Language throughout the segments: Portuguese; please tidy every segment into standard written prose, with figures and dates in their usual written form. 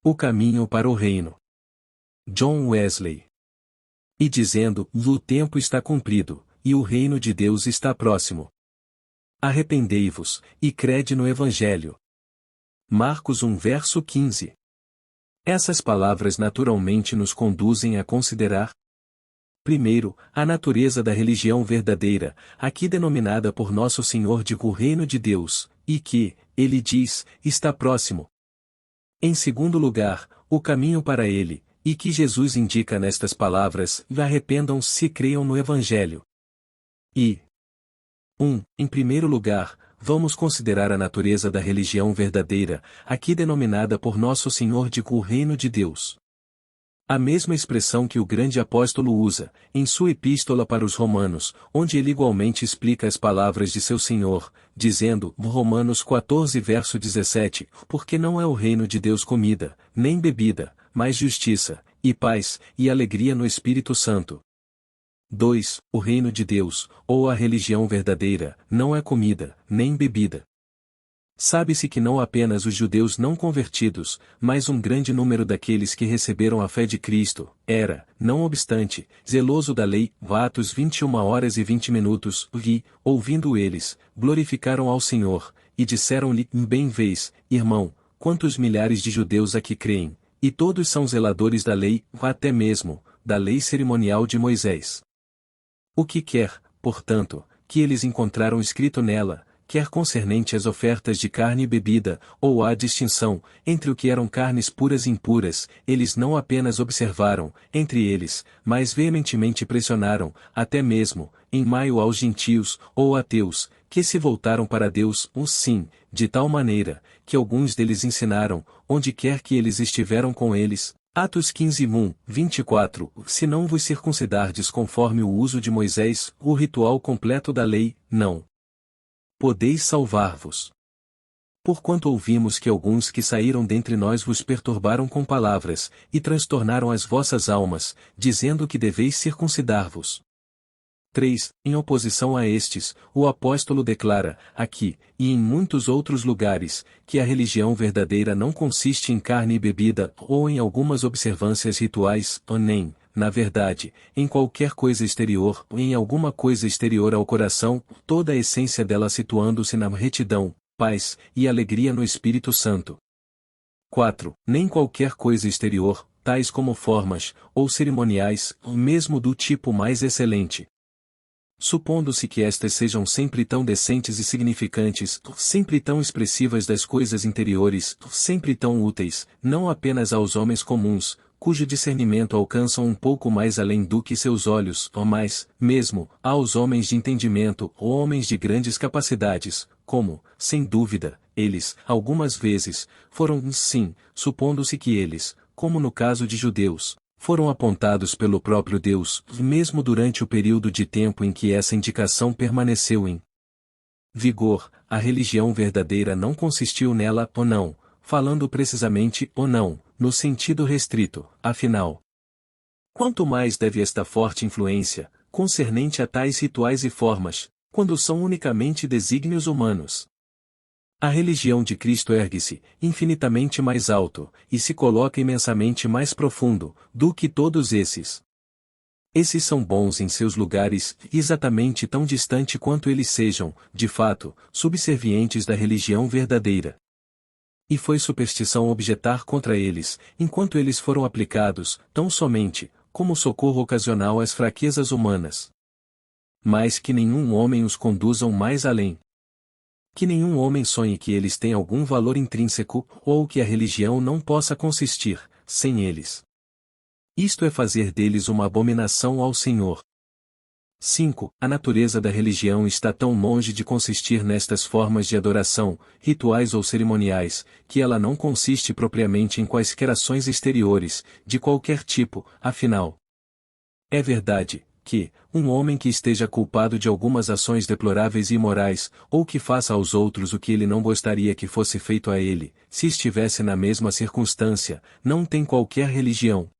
O caminho para o reino. John Wesley. E dizendo, o tempo está cumprido, e o reino de Deus está próximo. Arrependei-vos, e crede no Evangelho. Marcos 1 verso 15. Essas palavras naturalmente nos conduzem a considerar: primeiro, a natureza da religião verdadeira, aqui denominada por Nosso Senhor de o reino de Deus, e que, ele diz, está próximo. Em segundo lugar, o caminho para ele, e que Jesus indica nestas palavras: arrependam-se e creiam no Evangelho. E 1. Em primeiro lugar, vamos considerar a natureza da religião verdadeira, aqui denominada por Nosso Senhor de o reino de Deus. A mesma expressão que o grande apóstolo usa, em sua epístola para os Romanos, onde ele igualmente explica as palavras de seu Senhor, dizendo, Romanos 14 verso 17, porque não é o reino de Deus comida, nem bebida, mas justiça, e paz, e alegria no Espírito Santo. 2. O reino de Deus, ou a religião verdadeira, não é comida, nem bebida. Sabe-se que não apenas os judeus não convertidos, mas um grande número daqueles que receberam a fé de Cristo, era, não obstante, zeloso da lei, Atos 21 horas e 20 minutos, e, ouvindo eles, glorificaram ao Senhor, e disseram-lhe, bem vês, irmão, quantos milhares de judeus aqui creem, e todos são zeladores da lei, até mesmo, da lei cerimonial de Moisés. O que quer, portanto, que eles encontraram escrito nela, quer concernente às ofertas de carne e bebida, ou à distinção, entre o que eram carnes puras e impuras, eles não apenas observaram, entre eles, mas veementemente pressionaram, até mesmo, em maio aos gentios, ou ateus, que se voltaram para Deus, sim, de tal maneira, que alguns deles ensinaram, onde quer que eles estiveram com eles, Atos 15 24, se não vos circuncidardes conforme o uso de Moisés, o ritual completo da lei, não podeis salvar-vos. Porquanto ouvimos que alguns que saíram dentre nós vos perturbaram com palavras, e transtornaram as vossas almas, dizendo que deveis circuncidar-vos. 3. Em oposição a estes, o apóstolo declara, aqui, e em muitos outros lugares, que a religião verdadeira não consiste em carne e bebida, ou em algumas observâncias rituais, ou nem, na verdade, em qualquer coisa exterior, ou em alguma coisa exterior ao coração, toda a essência dela situando-se na retidão, paz, e alegria no Espírito Santo. 4. Nem qualquer coisa exterior, tais como formas, ou cerimoniais, mesmo do tipo mais excelente. Supondo-se que estas sejam sempre tão decentes e significantes, sempre tão expressivas das coisas interiores, sempre tão úteis, não apenas aos homens comuns, cujo discernimento alcançam um pouco mais além do que seus olhos, ou mais, mesmo, aos homens de entendimento, ou homens de grandes capacidades, como, sem dúvida, eles, algumas vezes, foram, sim, supondo-se que eles, como no caso de judeus, foram apontados pelo próprio Deus, mesmo durante o período de tempo em que essa indicação permaneceu em vigor, a religião verdadeira não consistiu nela, ou não, falando precisamente, ou não, no sentido restrito, afinal. Quanto mais deve esta forte influência, concernente a tais rituais e formas, quando são unicamente desígnios humanos. A religião de Cristo ergue-se, infinitamente mais alto, e se coloca imensamente mais profundo, do que todos esses. Esses são bons em seus lugares, exatamente tão distante quanto eles sejam, de fato, subservientes da religião verdadeira. E foi superstição objetar contra eles, enquanto eles foram aplicados, tão somente, como socorro ocasional às fraquezas humanas. Mas que nenhum homem os conduzam mais além. Que nenhum homem sonhe que eles têm algum valor intrínseco, ou que a religião não possa consistir, sem eles. Isto é fazer deles uma abominação ao Senhor. 5. A natureza da religião está tão longe de consistir nestas formas de adoração, rituais ou cerimoniais, que ela não consiste propriamente em quaisquer ações exteriores, de qualquer tipo, afinal. É verdade que, um homem que esteja culpado de algumas ações deploráveis e imorais, ou que faça aos outros o que ele não gostaria que fosse feito a ele, se estivesse na mesma circunstância, não tem qualquer religião.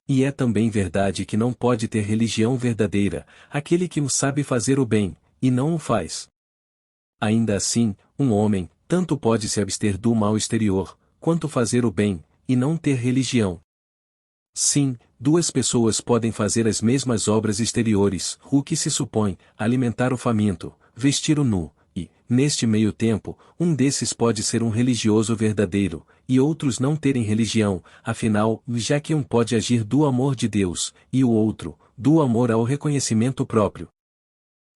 E é também verdade que não pode ter religião verdadeira, aquele que sabe fazer o bem, e não o faz. Ainda assim, um homem, tanto pode se abster do mal exterior, quanto fazer o bem, e não ter religião. Sim, duas pessoas podem fazer as mesmas obras exteriores, o que se supõe, alimentar o faminto, vestir o nu, e, neste meio tempo, um desses pode ser um religioso verdadeiro, e outros não terem religião, afinal, já que um pode agir do amor de Deus, e o outro, do amor ao reconhecimento próprio.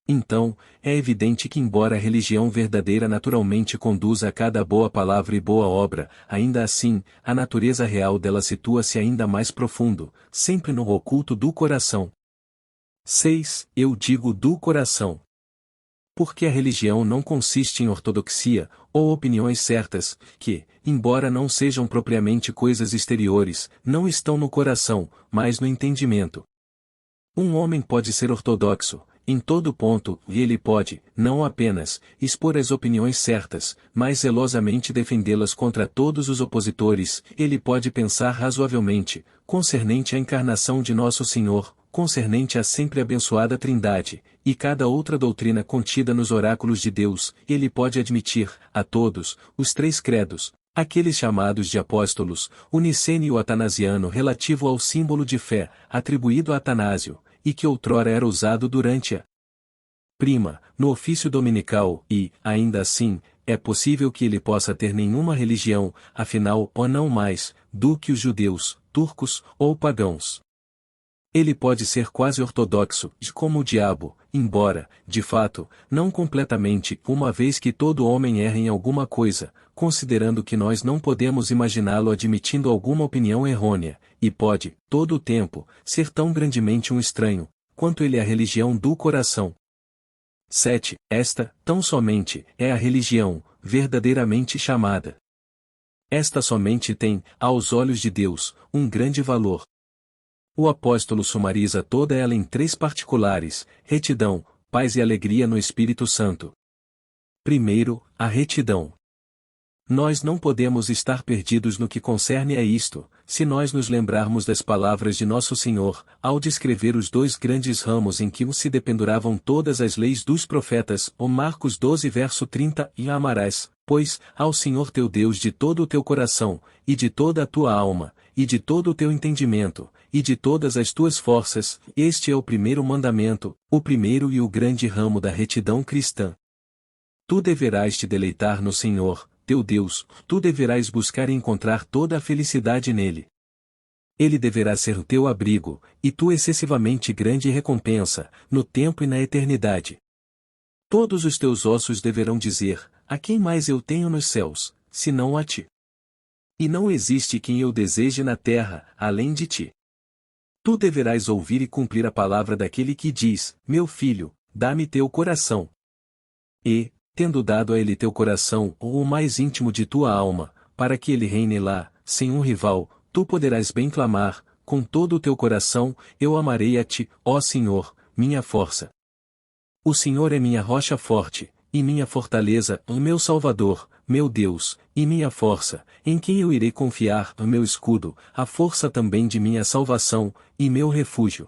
Então, é evidente que embora a religião verdadeira naturalmente conduza a cada boa palavra e boa obra, ainda assim, a natureza real dela situa-se ainda mais profundo, sempre no oculto do coração. 6. Eu digo do coração. Porque a religião não consiste em ortodoxia, ou opiniões certas, que, embora não sejam propriamente coisas exteriores, não estão no coração, mas no entendimento. Um homem pode ser ortodoxo, em todo ponto, e ele pode, não apenas, expor as opiniões certas, mas zelosamente defendê-las contra todos os opositores, ele pode pensar razoavelmente, concernente à encarnação de Nosso Senhor, concernente à sempre abençoada Trindade, e cada outra doutrina contida nos oráculos de Deus, ele pode admitir, a todos, os três credos, aqueles chamados de apóstolos, o niceno e o atanasiano relativo ao símbolo de fé, atribuído a Atanásio, e que outrora era usado durante a prima, no ofício dominical, e, ainda assim, é possível que ele possa ter nenhuma religião, afinal, ou não mais, do que os judeus, turcos, ou pagãos. Ele pode ser quase ortodoxo, como o diabo, embora, de fato, não completamente, uma vez que todo homem erra em alguma coisa, considerando que nós não podemos imaginá-lo admitindo alguma opinião errônea, e pode, todo o tempo, ser tão grandemente um estranho, quanto ele é a religião do coração. 7. Esta, tão somente, é a religião, verdadeiramente chamada. Esta somente tem, aos olhos de Deus, um grande valor. O apóstolo sumariza toda ela em três particulares: retidão, paz e alegria no Espírito Santo. Primeiro, a retidão. Nós não podemos estar perdidos no que concerne a isto, se nós nos lembrarmos das palavras de Nosso Senhor, ao descrever os dois grandes ramos em que se dependuravam todas as leis dos profetas, o Marcos 12 verso 30, e amarás, pois, ao Senhor teu Deus de todo o teu coração, e de toda a tua alma, e de todo o teu entendimento, e de todas as tuas forças. Este é o primeiro mandamento, o primeiro e o grande ramo da retidão cristã. Tu deverás te deleitar no Senhor, teu Deus, tu deverás buscar e encontrar toda a felicidade nele. Ele deverá ser o teu abrigo, e tu excessivamente grande recompensa, no tempo e na eternidade. Todos os teus ossos deverão dizer: a quem mais eu tenho nos céus, senão a ti? E não existe quem eu deseje na terra, além de ti. Tu deverás ouvir e cumprir a palavra daquele que diz: meu filho, dá-me teu coração. E, tendo dado a ele teu coração, ou o mais íntimo de tua alma, para que ele reine lá, sem um rival, tu poderás bem clamar, com todo o teu coração: eu amarei a ti, ó Senhor, minha força. O Senhor é minha rocha forte, e minha fortaleza, o meu Salvador, meu Deus, e minha força, em quem eu irei confiar, o meu escudo, a força também de minha salvação, e meu refúgio.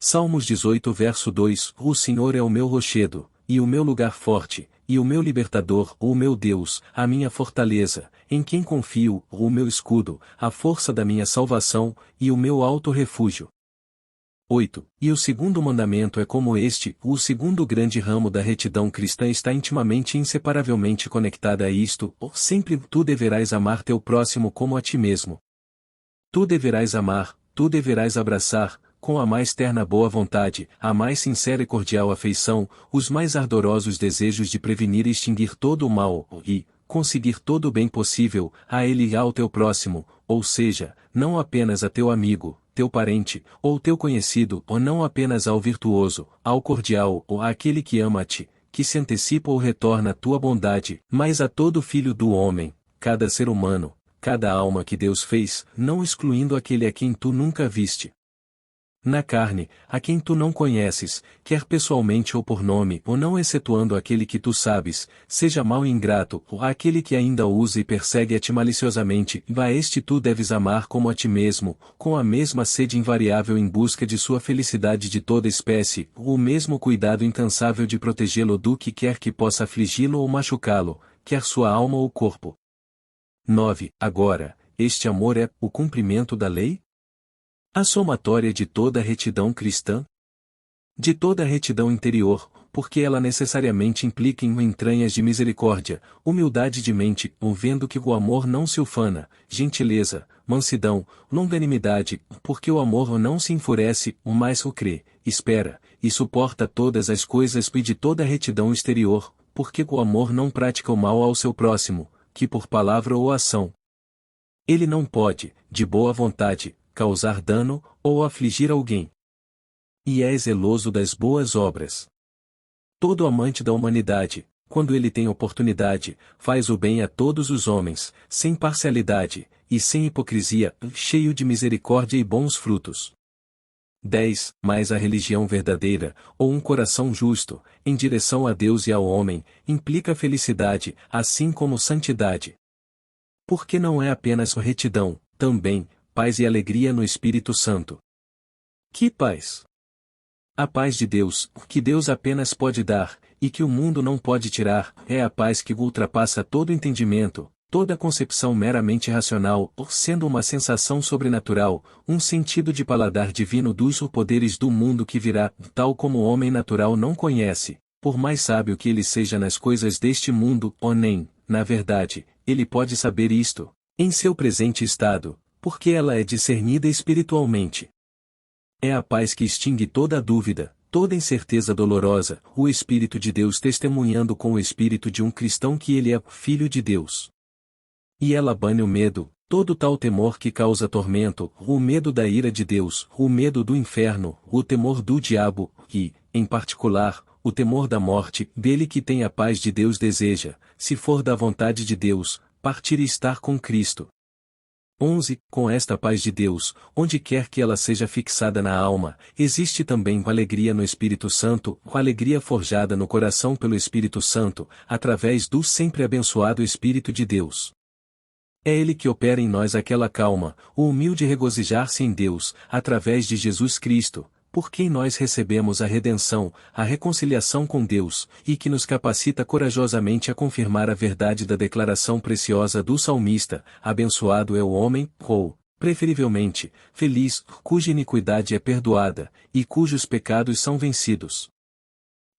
Salmos 18 verso 2: O Senhor é o meu rochedo, e o meu lugar forte, e o meu libertador, o meu Deus, a minha fortaleza, em quem confio, o meu escudo, a força da minha salvação, e o meu alto refúgio. 8. E o segundo mandamento é como este: o segundo grande ramo da retidão cristã está intimamente e inseparavelmente conectada a isto: sempre tu deverás amar teu próximo como a ti mesmo. Tu deverás amar, tu deverás abraçar, com a mais terna boa vontade, a mais sincera e cordial afeição, os mais ardorosos desejos de prevenir e extinguir todo o mal, e, conseguir todo o bem possível, a ele e ao teu próximo, ou seja, não apenas a teu amigo, teu parente, ou teu conhecido, ou não apenas ao virtuoso, ao cordial, ou àquele que ama-te, que se antecipa ou retorna a tua bondade, mas a todo filho do homem, cada ser humano, cada alma que Deus fez, não excluindo aquele a quem tu nunca viste na carne, a quem tu não conheces, quer pessoalmente ou por nome, ou não excetuando aquele que tu sabes, seja mau e ingrato, ou aquele que ainda usa e persegue a ti maliciosamente, a este tu deves amar como a ti mesmo, com a mesma sede invariável em busca de sua felicidade de toda espécie, o mesmo cuidado incansável de protegê-lo do que quer que possa afligi-lo ou machucá-lo, quer sua alma ou corpo. 9. Agora, este amor é o cumprimento da lei? A somatória de toda a retidão cristã? De toda a retidão interior, porque ela necessariamente implica em entranhas de misericórdia, humildade de mente, vendo que o amor não se ufana, gentileza, mansidão, longanimidade, porque o amor não se enfurece, mas o crê, espera, e suporta todas as coisas, e de toda a retidão exterior, porque o amor não pratica o mal ao seu próximo, que por palavra ou ação. Ele não pode, de boa vontade, causar dano, ou afligir alguém. E é zeloso das boas obras. Todo amante da humanidade, quando ele tem oportunidade, faz o bem a todos os homens, sem parcialidade, e sem hipocrisia, cheio de misericórdia e bons frutos. 10. Mas a religião verdadeira, ou um coração justo, em direção a Deus e ao homem, implica felicidade, assim como santidade. Porque não é apenas retidão, também, paz e alegria no Espírito Santo. Que paz! A paz de Deus, que Deus apenas pode dar, e que o mundo não pode tirar, é a paz que ultrapassa todo entendimento, toda concepção meramente racional, sendo uma sensação sobrenatural, um sentido de paladar divino dos poderes do mundo que virá, tal como o homem natural não conhece, por mais sábio que ele seja nas coisas deste mundo, ou nem, na verdade, ele pode saber isto, em seu presente estado, porque ela é discernida espiritualmente. É a paz que extingue toda a dúvida, toda incerteza dolorosa, o Espírito de Deus testemunhando com o espírito de um cristão que ele é filho de Deus. E ela bane o medo, todo tal temor que causa tormento, o medo da ira de Deus, o medo do inferno, o temor do diabo, e, em particular, o temor da morte, dele que tem a paz de Deus deseja, se for da vontade de Deus, partir e estar com Cristo. 11. Com esta paz de Deus, onde quer que ela seja fixada na alma, existe também alegria no Espírito Santo, alegria forjada no coração pelo Espírito Santo, através do sempre abençoado Espírito de Deus. É Ele que opera em nós aquela calma, o humilde regozijar-se em Deus, através de Jesus Cristo, por quem nós recebemos a redenção, a reconciliação com Deus, e que nos capacita corajosamente a confirmar a verdade da declaração preciosa do salmista: abençoado é o homem, ou, preferivelmente, feliz, cuja iniquidade é perdoada, e cujos pecados são vencidos.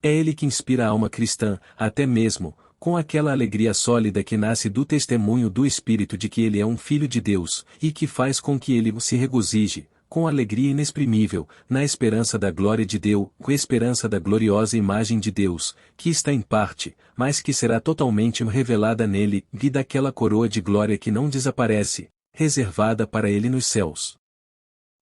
É Ele que inspira a alma cristã, até mesmo, com aquela alegria sólida que nasce do testemunho do Espírito de que ele é um filho de Deus, e que faz com que ele se regozije, com alegria inexprimível, na esperança da glória de Deus, com a esperança da gloriosa imagem de Deus, que está em parte, mas que será totalmente revelada nele, e daquela coroa de glória que não desaparece, reservada para ele nos céus.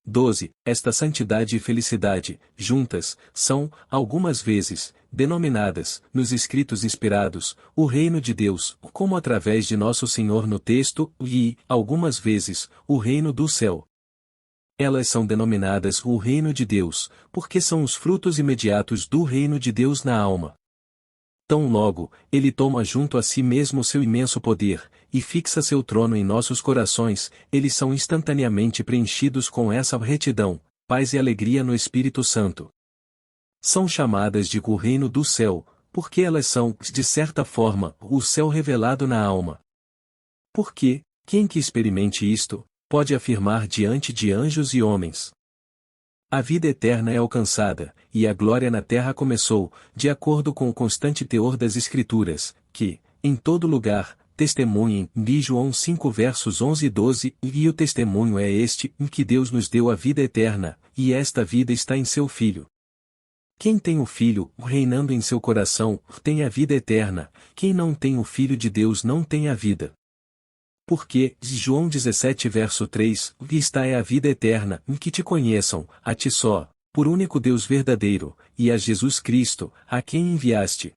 12. Esta santidade e felicidade, juntas, são, algumas vezes, denominadas, nos escritos inspirados, o reino de Deus, como através de nosso Senhor no texto, e, algumas vezes, o reino do céu. Elas são denominadas o reino de Deus, porque são os frutos imediatos do reino de Deus na alma. Tão logo, ele toma junto a si mesmo seu imenso poder, e fixa seu trono em nossos corações, eles são instantaneamente preenchidos com essa retidão, paz e alegria no Espírito Santo. São chamadas de o reino do céu, porque elas são, de certa forma, o céu revelado na alma. Porque, quem que experimente isto, pode afirmar diante de anjos e homens: a vida eterna é alcançada, e a glória na terra começou, de acordo com o constante teor das Escrituras, que, em todo lugar, testemunhem, de João 5 versos 11 e 12, e o testemunho é este, em que Deus nos deu a vida eterna, e esta vida está em seu Filho. Quem tem o Filho, reinando em seu coração, tem a vida eterna, quem não tem o Filho de Deus não tem a vida. Porque, João 17 verso 3, esta é a vida eterna, em que te conheçam, a ti só, por único Deus verdadeiro, e a Jesus Cristo, a quem enviaste.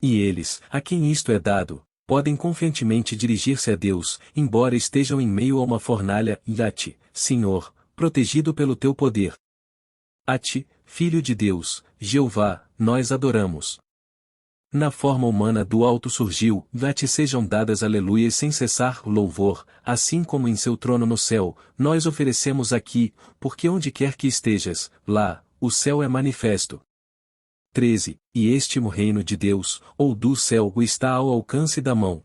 E eles, a quem isto é dado, podem confiantemente dirigir-se a Deus, embora estejam em meio a uma fornalha, e a ti, Senhor, protegido pelo teu poder. A ti, Filho de Deus, Jeová, nós adoramos. Na forma humana do alto surgiu, a ti sejam dadas aleluias sem cessar louvor, assim como em seu trono no céu, nós oferecemos aqui, porque onde quer que estejas, lá, o céu é manifesto. 13. E este reino de Deus, ou do céu, está ao alcance da mão.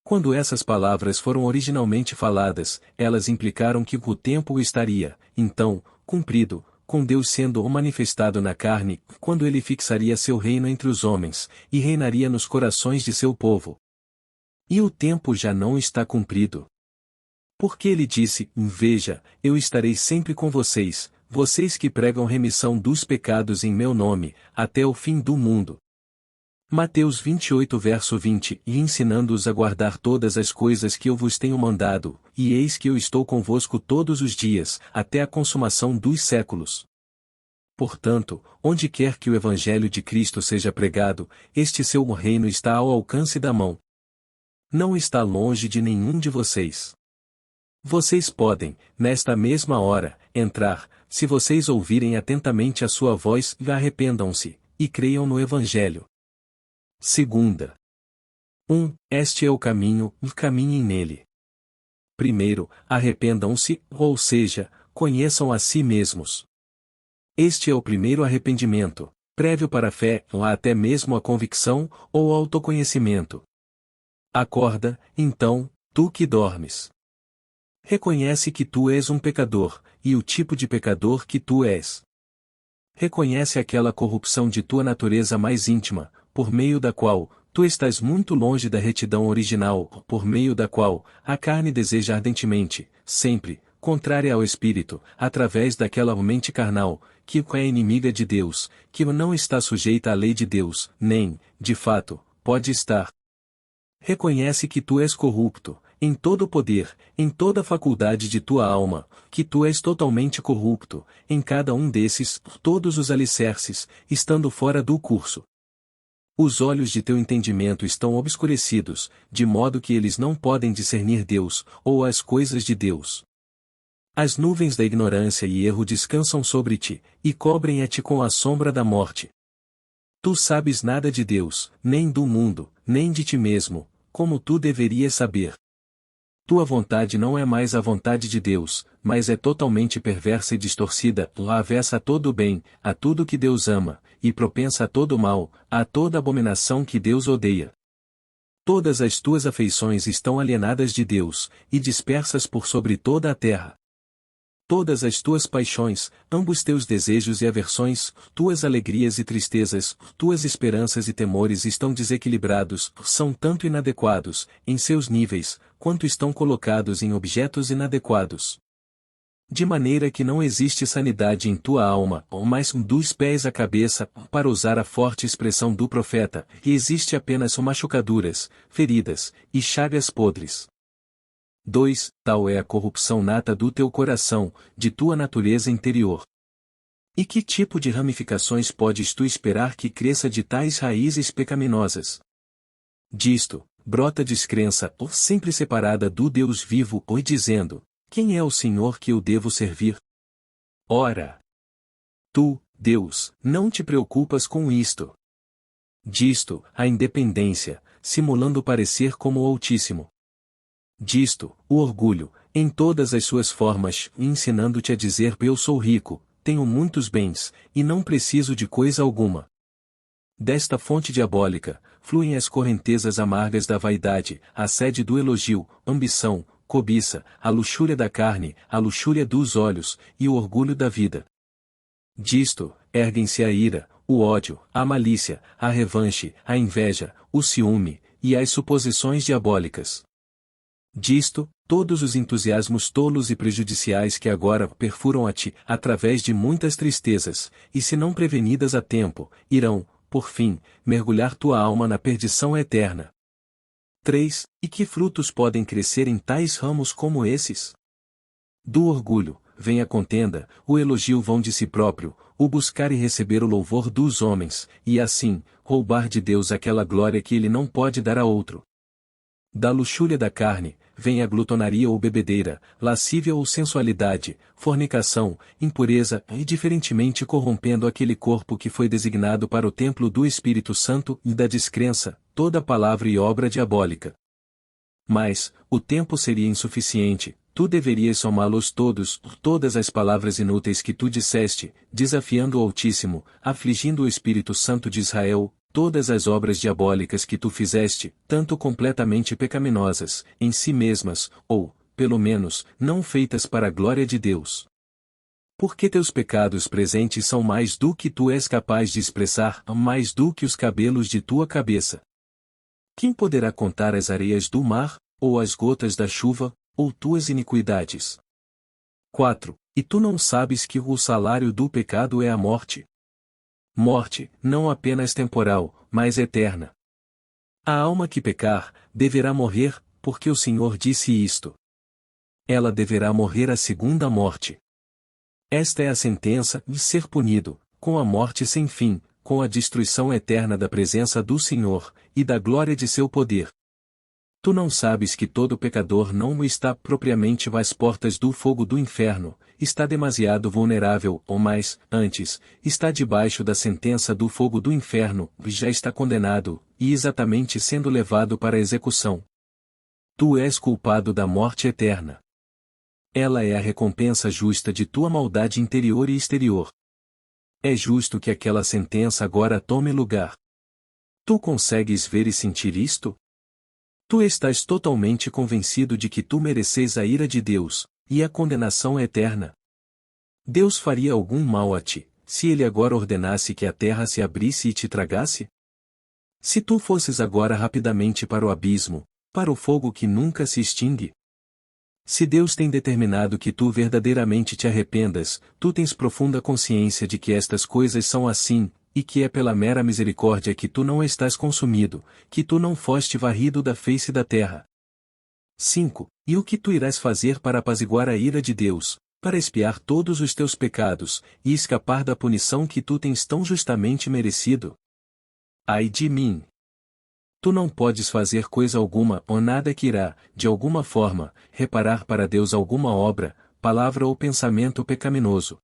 Quando essas palavras foram originalmente faladas, elas implicaram que o tempo estaria, então, cumprido, com Deus sendo manifestado na carne, quando ele fixaria seu reino entre os homens, e reinaria nos corações de seu povo. E o tempo já não está cumprido. Porque ele disse: Veja, eu estarei sempre com vocês, vocês que pregam remissão dos pecados em meu nome, até o fim do mundo. Mateus 28 verso 20 E ensinando-os a guardar todas as coisas que eu vos tenho mandado, e eis que eu estou convosco todos os dias, até a consumação dos séculos. Portanto, onde quer que o Evangelho de Cristo seja pregado, este seu reino está ao alcance da mão. Não está longe de nenhum de vocês. Vocês podem, nesta mesma hora, entrar, se vocês ouvirem atentamente a sua voz, e arrependam-se, e creiam no Evangelho. Segunda. 1. Este é o caminho, caminhem nele. Primeiro, arrependam-se, ou seja, conheçam a si mesmos. Este é o primeiro arrependimento, prévio para a fé, ou até mesmo a convicção, ou autoconhecimento. Acorda, então, tu que dormes. Reconhece que tu és um pecador, e o tipo de pecador que tu és. Reconhece aquela corrupção de tua natureza mais íntima, por meio da qual, tu estás muito longe da retidão original, por meio da qual, a carne deseja ardentemente, sempre, contrária ao Espírito, através daquela mente carnal, que é inimiga de Deus, que não está sujeita à lei de Deus, nem, de fato, pode estar. Reconhece que tu és corrupto, em todo o poder, em toda a faculdade de tua alma, que tu és totalmente corrupto, em cada um desses, todos os alicerces, estando fora do curso. Os olhos de teu entendimento estão obscurecidos, de modo que eles não podem discernir Deus, ou as coisas de Deus. As nuvens da ignorância e erro descansam sobre ti, e cobrem-te com a sombra da morte. Tu sabes nada de Deus, nem do mundo, nem de ti mesmo, como tu deverias saber. Tua vontade não é mais a vontade de Deus, mas é totalmente perversa e distorcida, avessa a todo o bem, a tudo que Deus ama, e propensa a todo o mal, a toda abominação que Deus odeia. Todas as tuas afeições estão alienadas de Deus, e dispersas por sobre toda a terra. Todas as tuas paixões, ambos teus desejos e aversões, tuas alegrias e tristezas, tuas esperanças e temores estão desequilibrados, são tanto inadequados, em seus níveis, quanto estão colocados em objetos inadequados. De maneira que não existe sanidade em tua alma, ou mais dos pés à cabeça, para usar a forte expressão do profeta, e existe apenas machucaduras, feridas, e chagas podres. 2. Tal é a corrupção nata do teu coração, de tua natureza interior. E que tipo de ramificações podes tu esperar que cresça de tais raízes pecaminosas? Disto, brota descrença, ou sempre separada do Deus vivo, ou dizendo: quem é o Senhor que eu devo servir? Ora, tu, Deus, não te preocupas com isto. Disto, a independência, simulando parecer como o Altíssimo. Disto, o orgulho, em todas as suas formas, ensinando-te a dizer: eu sou rico, tenho muitos bens, e não preciso de coisa alguma. Desta fonte diabólica, fluem as correntezas amargas da vaidade, a sede do elogio, ambição, cobiça, a luxúria da carne, a luxúria dos olhos, e o orgulho da vida. Disto, erguem-se a ira, o ódio, a malícia, a revanche, a inveja, o ciúme, e as suposições diabólicas. Disto, todos os entusiasmos tolos e prejudiciais que agora perfuram a ti, através de muitas tristezas, e se não prevenidas a tempo, irão, por fim, mergulhar tua alma na perdição eterna. 3. E que frutos podem crescer em tais ramos como esses? Do orgulho, vem a contenda, o elogio vão de si próprio, o buscar e receber o louvor dos homens, e assim, roubar de Deus aquela glória que ele não pode dar a outro. Da luxúria da carne, vem a glutonaria ou bebedeira, lascívia ou sensualidade, fornicação, impureza, e diferentemente corrompendo aquele corpo que foi designado para o templo do Espírito Santo, e da descrença, toda palavra e obra diabólica. Mas, o tempo seria insuficiente, tu deverias somá-los todos, todas as palavras inúteis que tu disseste, desafiando o Altíssimo, afligindo o Espírito Santo de Israel, todas as obras diabólicas que tu fizeste, tanto completamente pecaminosas, em si mesmas, ou, pelo menos, não feitas para a glória de Deus. Porque teus pecados presentes são mais do que tu és capaz de expressar, mais do que os cabelos de tua cabeça. Quem poderá contar as areias do mar, ou as gotas da chuva, ou tuas iniquidades? 4. E tu não sabes que o salário do pecado é a morte? Morte, não apenas temporal, mas eterna. A alma que pecar, deverá morrer, porque o Senhor disse isto. Ela deverá morrer a segunda morte. Esta é a sentença de ser punido, com a morte sem fim, com a destruição eterna da presença do Senhor, e da glória de seu poder. Tu não sabes que todo pecador não está propriamente às portas do fogo do inferno, está demasiado vulnerável, ou mais, antes, está debaixo da sentença do fogo do inferno, já está condenado, e exatamente sendo levado para a execução. Tu és culpado da morte eterna. Ela é a recompensa justa de tua maldade interior e exterior. É justo que aquela sentença agora tome lugar. Tu consegues ver e sentir isto? Tu estás totalmente convencido de que tu mereces a ira de Deus, e a condenação eterna. Deus faria algum mal a ti, se ele agora ordenasse que a terra se abrisse e te tragasse? Se tu fosses agora rapidamente para o abismo, para o fogo que nunca se extingue? Se Deus tem determinado que tu verdadeiramente te arrependas, tu tens profunda consciência de que estas coisas são assim, e que é pela mera misericórdia que tu não estás consumido, que tu não foste varrido da face da terra. 5. E o que tu irás fazer para apaziguar a ira de Deus, para expiar todos os teus pecados, e escapar da punição que tu tens tão justamente merecido? Ai de mim! Tu não podes fazer coisa alguma ou nada que irá, de alguma forma, reparar para Deus alguma obra, palavra ou pensamento pecaminoso.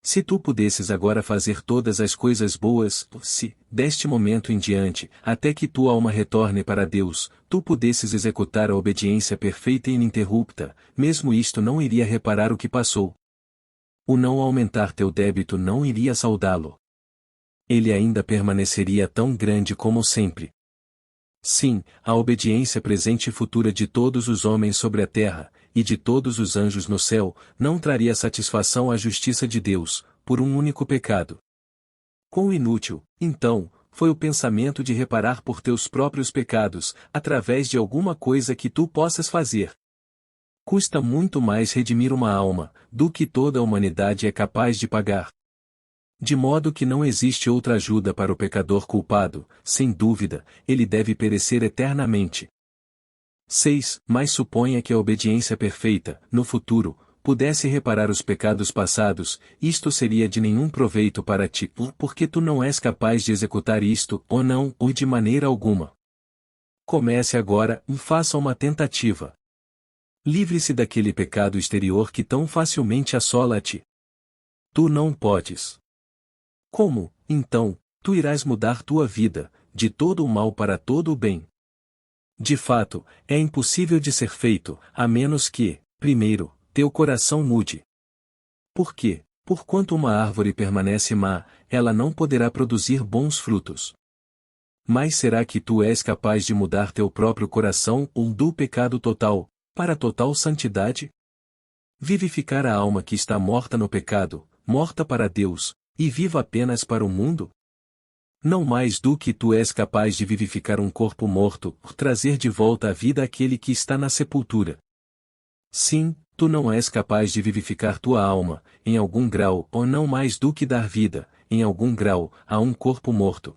Se tu pudesses agora fazer todas as coisas boas, se, deste momento em diante, até que tua alma retorne para Deus, tu pudesses executar a obediência perfeita e ininterrupta, mesmo isto não iria reparar o que passou. O não aumentar teu débito não iria saudá-lo. Ele ainda permaneceria tão grande como sempre. Sim, a obediência presente e futura de todos os homens sobre a terra, e de todos os anjos no céu, não traria satisfação à justiça de Deus, por um único pecado. Quão inútil, então, foi o pensamento de reparar por teus próprios pecados, através de alguma coisa que tu possas fazer. Custa muito mais redimir uma alma, do que toda a humanidade é capaz de pagar. De modo que não existe outra ajuda para o pecador culpado, sem dúvida, ele deve perecer eternamente. 6. Mas suponha que a obediência perfeita, no futuro, pudesse reparar os pecados passados, isto seria de nenhum proveito para ti, porque tu não és capaz de executar isto, ou não, ou de maneira alguma. Comece agora e faça uma tentativa. Livre-se daquele pecado exterior que tão facilmente assola a ti. Tu não podes. Como, então, tu irás mudar tua vida, de todo o mal para todo o bem? De fato, é impossível de ser feito, a menos que, primeiro, teu coração mude. Por quê? Porquanto uma árvore permanece má, ela não poderá produzir bons frutos. Mas será que tu és capaz de mudar teu próprio coração ou do pecado total, para total santidade? Vivificar a alma que está morta no pecado, morta para Deus, e viva apenas para o mundo? Não mais do que tu és capaz de vivificar um corpo morto, trazer de volta à vida aquele que está na sepultura. Sim, tu não és capaz de vivificar tua alma, em algum grau, ou não mais do que dar vida, em algum grau, a um corpo morto.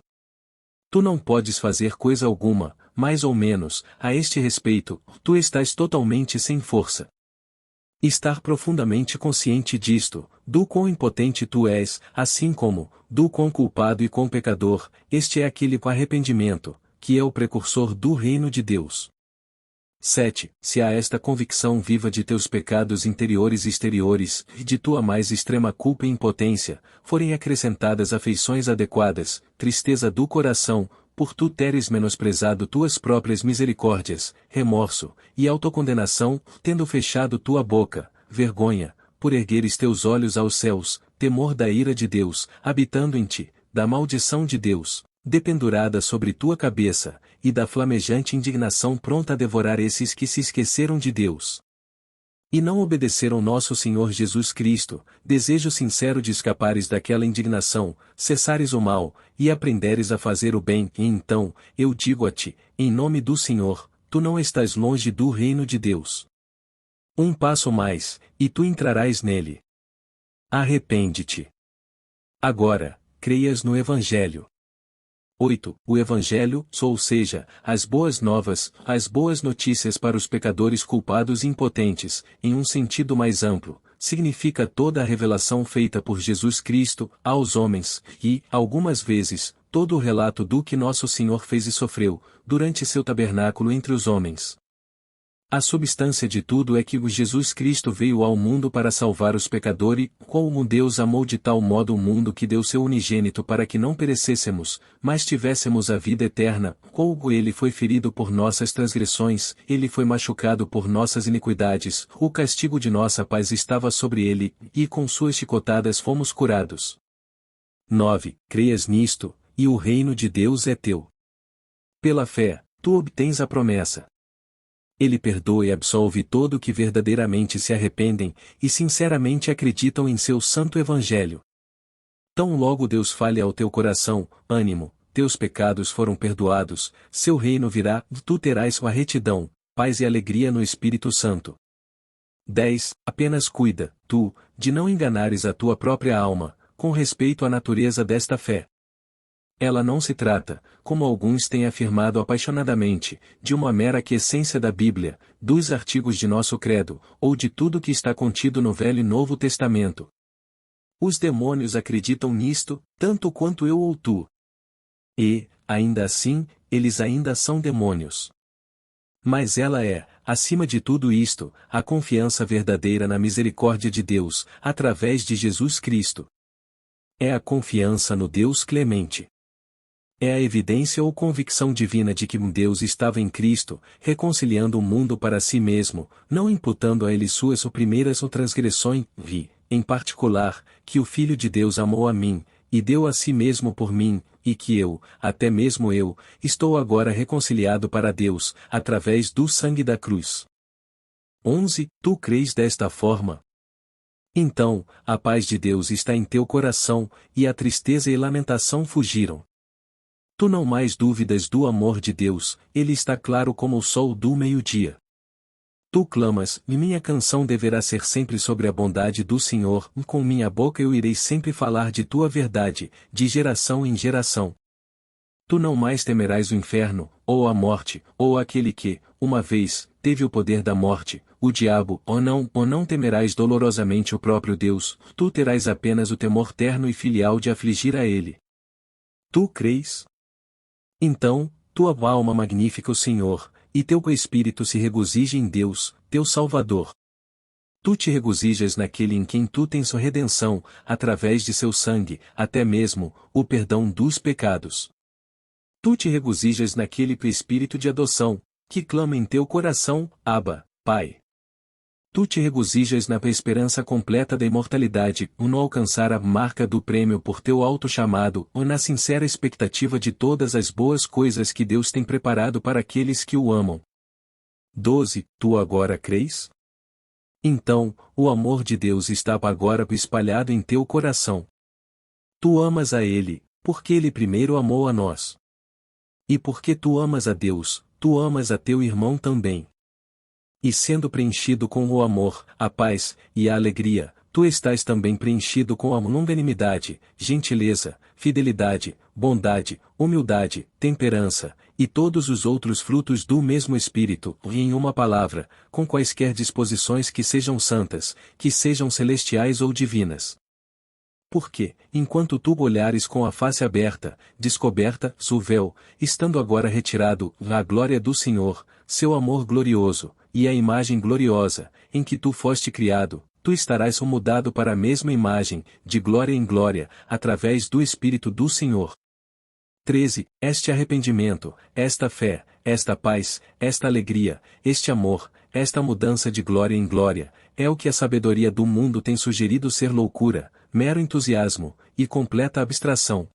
Tu não podes fazer coisa alguma, mais ou menos, a este respeito, tu estás totalmente sem força. Estar profundamente consciente disto, do quão impotente tu és, assim como, do quão culpado e quão pecador, este é aquele arrependimento, que é o precursor do reino de Deus. 7. Se há esta convicção viva de teus pecados interiores e exteriores, e de tua mais extrema culpa e impotência, forem acrescentadas afeições adequadas, tristeza do coração, por tu teres menosprezado tuas próprias misericórdias, remorso, e autocondenação, tendo fechado tua boca, vergonha, por ergueres teus olhos aos céus, temor da ira de Deus, habitando em ti, da maldição de Deus, dependurada sobre tua cabeça, e da flamejante indignação pronta a devorar esses que se esqueceram de Deus e não obedeceram nosso Senhor Jesus Cristo, desejo sincero de escapares daquela indignação, cessares o mal, e aprenderes a fazer o bem, e então, eu digo a ti, em nome do Senhor, tu não estás longe do reino de Deus. Um passo mais, e tu entrarás nele. Arrepende-te. Agora, creias no Evangelho. 8. O Evangelho, ou seja, as boas novas, as boas notícias para os pecadores culpados e impotentes, em um sentido mais amplo, significa toda a revelação feita por Jesus Cristo aos homens, e, algumas vezes, todo o relato do que nosso Senhor fez e sofreu, durante seu tabernáculo entre os homens. A substância de tudo é que o Jesus Cristo veio ao mundo para salvar os pecadores, como Deus amou de tal modo o mundo que deu seu unigênito para que não perecêssemos, mas tivéssemos a vida eterna, como ele foi ferido por nossas transgressões, ele foi machucado por nossas iniquidades, o castigo de nossa paz estava sobre ele, e com suas chicotadas fomos curados. 9. Creias nisto, e o reino de Deus é teu. Pela fé, tu obtens a promessa. Ele perdoa e absolve todo que verdadeiramente se arrependem, e sinceramente acreditam em seu santo evangelho. Tão logo Deus fale ao teu coração, ânimo, teus pecados foram perdoados, seu reino virá, tu terás a retidão, paz e alegria no Espírito Santo. 10. Apenas cuida, tu, de não enganares a tua própria alma, com respeito à natureza desta fé. Ela não se trata, como alguns têm afirmado apaixonadamente, de uma mera quiescência da Bíblia, dos artigos de nosso credo, ou de tudo que está contido no Velho e Novo Testamento. Os demônios acreditam nisto, tanto quanto eu ou tu. E, ainda assim, eles ainda são demônios. Mas ela é, acima de tudo isto, a confiança verdadeira na misericórdia de Deus, através de Jesus Cristo. É a confiança no Deus clemente. É a evidência ou convicção divina de que Deus estava em Cristo, reconciliando o mundo para si mesmo, não imputando a ele suas primeiras transgressões, em particular, que o Filho de Deus amou a mim, e deu a si mesmo por mim, e que eu, até mesmo eu, estou agora reconciliado para Deus, através do sangue da cruz. 11. Tu crês desta forma? Então, a paz de Deus está em teu coração, e a tristeza e lamentação fugiram. Tu não mais dúvidas do amor de Deus, ele está claro como o sol do meio-dia. Tu clamas, e minha canção deverá ser sempre sobre a bondade do Senhor, e com minha boca eu irei sempre falar de tua verdade, de geração em geração. Tu não mais temerás o inferno, ou a morte, ou aquele que, uma vez, teve o poder da morte, o diabo, ou não temerás dolorosamente o próprio Deus, tu terás apenas o temor terno e filial de afligir a ele. Tu crês? Então, tua alma magnifica o Senhor, e teu espírito se regozija em Deus, teu Salvador. Tu te regozijas naquele em quem tu tens redenção, através de seu sangue, até mesmo, o perdão dos pecados. Tu te regozijas naquele espírito de adoção, que clama em teu coração, Abba, Pai. Tu te regozijas na esperança completa da imortalidade, ou no alcançar a marca do prêmio por teu alto chamado, ou na sincera expectativa de todas as boas coisas que Deus tem preparado para aqueles que o amam. 12. Tu agora crês? Então, o amor de Deus está agora espalhado em teu coração. Tu amas a Ele, porque Ele primeiro amou a nós. E porque tu amas a Deus, tu amas a teu irmão também. E sendo preenchido com o amor, a paz, e a alegria, tu estás também preenchido com a longanimidade, gentileza, fidelidade, bondade, humildade, temperança, e todos os outros frutos do mesmo Espírito, e em uma palavra, com quaisquer disposições que sejam santas, que sejam celestiais ou divinas. Porque, enquanto tu olhares com a face aberta, descoberta, o véu, estando agora retirado, a glória do Senhor, seu amor glorioso, e a imagem gloriosa, em que tu foste criado, tu estarás mudado para a mesma imagem, de glória em glória, através do Espírito do Senhor. 13. Este arrependimento, esta fé, esta paz, esta alegria, este amor, esta mudança de glória em glória, é o que a sabedoria do mundo tem sugerido ser loucura, mero entusiasmo, e completa abstração.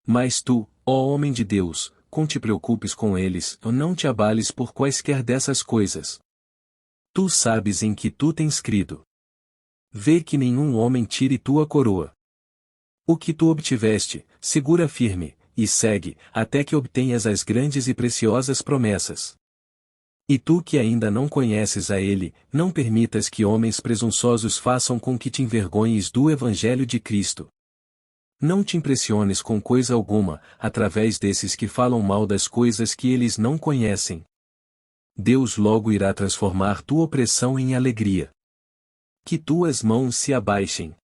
Mas tu, Ó homem de Deus, com te preocupes com eles, ou não te abales por quaisquer dessas coisas. Tu sabes em que tu tens crido. Vê que nenhum homem tire tua coroa. O que tu obtiveste, segura firme, e segue, até que obtenhas as grandes e preciosas promessas. E tu que ainda não conheces a Ele, não permitas que homens presunçosos façam com que te envergonhes do Evangelho de Cristo. Não te impressiones com coisa alguma, através desses que falam mal das coisas que eles não conhecem. Deus logo irá transformar tua opressão em alegria. Que tuas mãos se abaixem.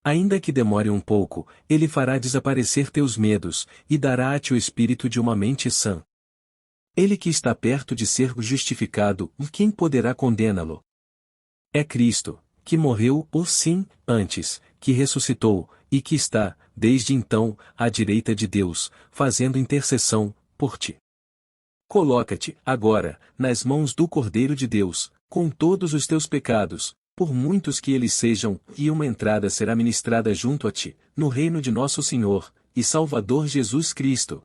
Ainda que demore um pouco, Ele fará desaparecer teus medos, e dará-te o espírito de uma mente sã. Ele que está perto de ser justificado, quem poderá condená-lo? É Cristo, que morreu, ou sim, antes, que ressuscitou, e que está, desde então, à direita de Deus, fazendo intercessão, por ti. Coloca-te, agora, nas mãos do Cordeiro de Deus, com todos os teus pecados, por muitos que eles sejam, e uma entrada será ministrada junto a ti, no reino de nosso Senhor e Salvador Jesus Cristo.